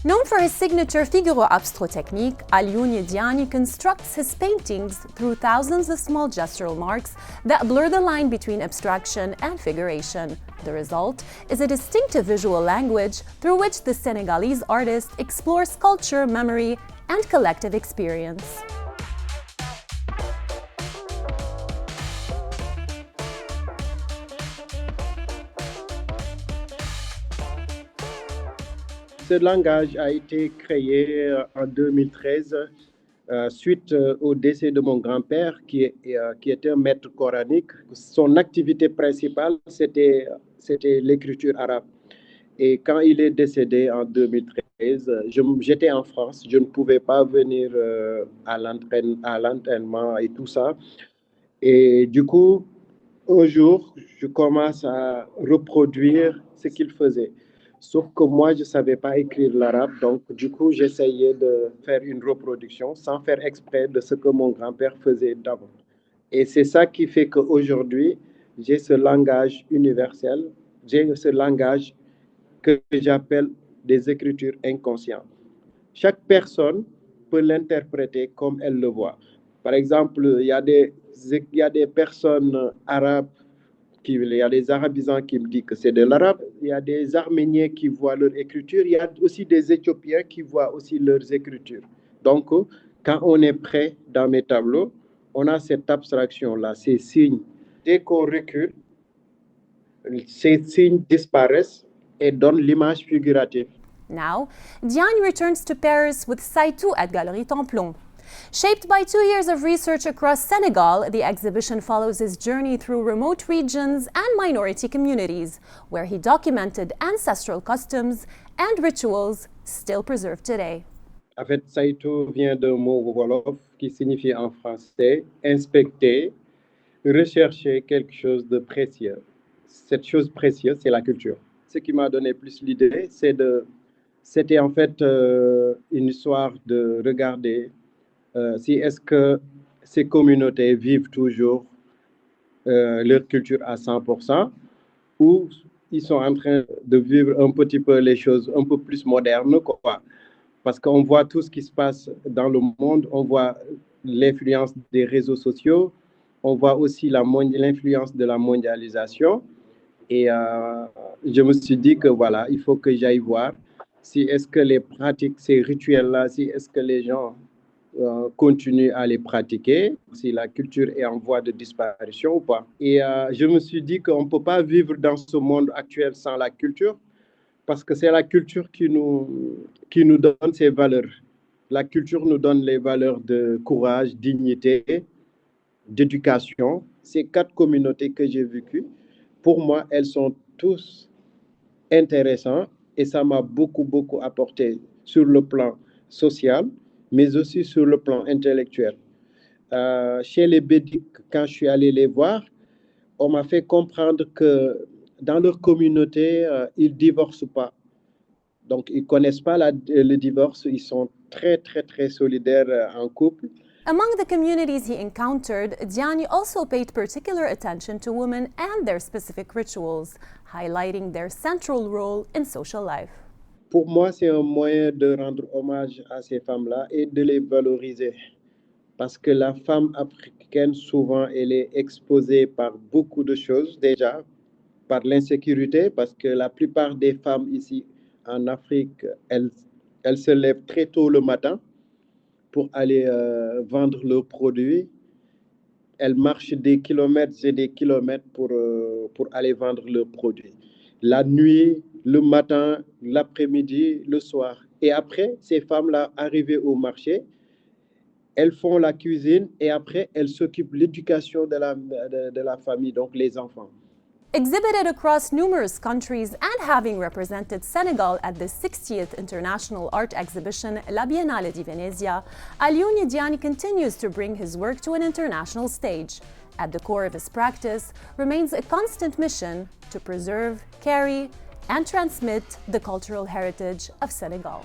Known for his signature figuro abstro technique, Alioune Diani constructs his paintings through thousands of small gestural marks that blur the line between abstraction and figuration. The result is a distinctive visual language through which the Senegalese artist explores culture, memory, and collective experience. Ce langage a été créé en 2013 suite au décès de mon grand-père qui était un maître coranique. Son activité principale, c'était l'écriture arabe. Et quand il est décédé en 2013, j'étais en France, je ne pouvais pas venir à l'entraînement et tout ça. Et du coup, un jour, je commence à reproduire ce qu'il faisait. Sauf que moi, je ne savais pas écrire l'arabe, donc du coup, j'essayais de faire une reproduction sans faire exprès de ce que mon grand-père faisait d'abord. Et c'est ça qui fait qu'aujourd'hui, j'ai ce langage universel, j'ai ce langage que j'appelle des écritures inconscientes. Chaque personne peut l'interpréter comme elle le voit. Par exemple, il y a des personnes arabes, il y a des arabisants qui me disent que c'est de l'arabe, il y a des Arméniens qui voient leur écriture, il y a aussi des Éthiopiens qui voient aussi leurs écritures. Donc, quand on est prêt dans mes tableaux, on a cette abstraction-là, ces signes. Dès qu'on recule, ces signes disparaissent et donnent l'image figurative. Now, Diani returns to Paris with Saitou at Galerie Templon. Shaped by 2 years of research across Senegal, the exhibition follows his journey through remote regions and minority communities, where he documented ancestral customs and rituals still preserved today. En fait, Saitou vient d'un mot wolof qui signifie en français inspecter, rechercher quelque chose de précieux. Cette chose précieuse, c'est la culture. Ce qui m'a donné plus l'idée, c'était en fait une histoire de regarder si est-ce que ces communautés vivent toujours leur culture à 100% ou ils sont en train de vivre un petit peu les choses un peu plus modernes, quoi. Parce qu'on voit tout ce qui se passe dans le monde, on voit l'influence des réseaux sociaux, on voit aussi l'influence de la mondialisation. Et je me suis dit que voilà, il faut que j'aille voir si est-ce que les pratiques, ces rituels-là, si est-ce que les gens continuent à les pratiquer, si la culture est en voie de disparition ou pas. Et je me suis dit qu'on ne peut pas vivre dans ce monde actuel sans la culture, parce que c'est la culture qui nous donne ces valeurs. La culture nous donne les valeurs de courage, dignité, d'éducation. Ces 4 communautés que j'ai vécues, pour moi, elles sont tous intéressantes et ça m'a beaucoup apporté sur le plan social, mais aussi sur le plan intellectuel. Chez les Bédiques, quand je suis allé les voir, on m'a fait comprendre que dans leur communauté, ils ne divorcent pas. Donc, ils ne connaissent pas le divorce, ils sont très solidaires en couple. Among the communities he encountered, Diani also paid particular attention to women and their specific rituals, highlighting their central role in social life. Pour moi, c'est un moyen de rendre hommage à ces femmes-là et de les valoriser. Parce que la femme africaine, souvent, elle est exposée par beaucoup de choses déjà, par l'insécurité, parce que la plupart des femmes ici en Afrique, elles se lèvent très tôt le matin pour aller vendre leurs produits. Elles marchent des kilomètres et des kilomètres pour aller vendre leurs produits. La nuit, le matin, l'après-midi, le soir. Et après, ces femmes-là, arrivées au marché, elles font la cuisine et après, elles s'occupent de l'éducation de la famille, donc les enfants. Exhibited across numerous countries and having represented Senegal at the 60th International Art Exhibition La Biennale di Venezia, Alioune Diani continues to bring his work to an international stage. At the core of his practice remains a constant mission to preserve, carry, and transmit the cultural heritage of Senegal.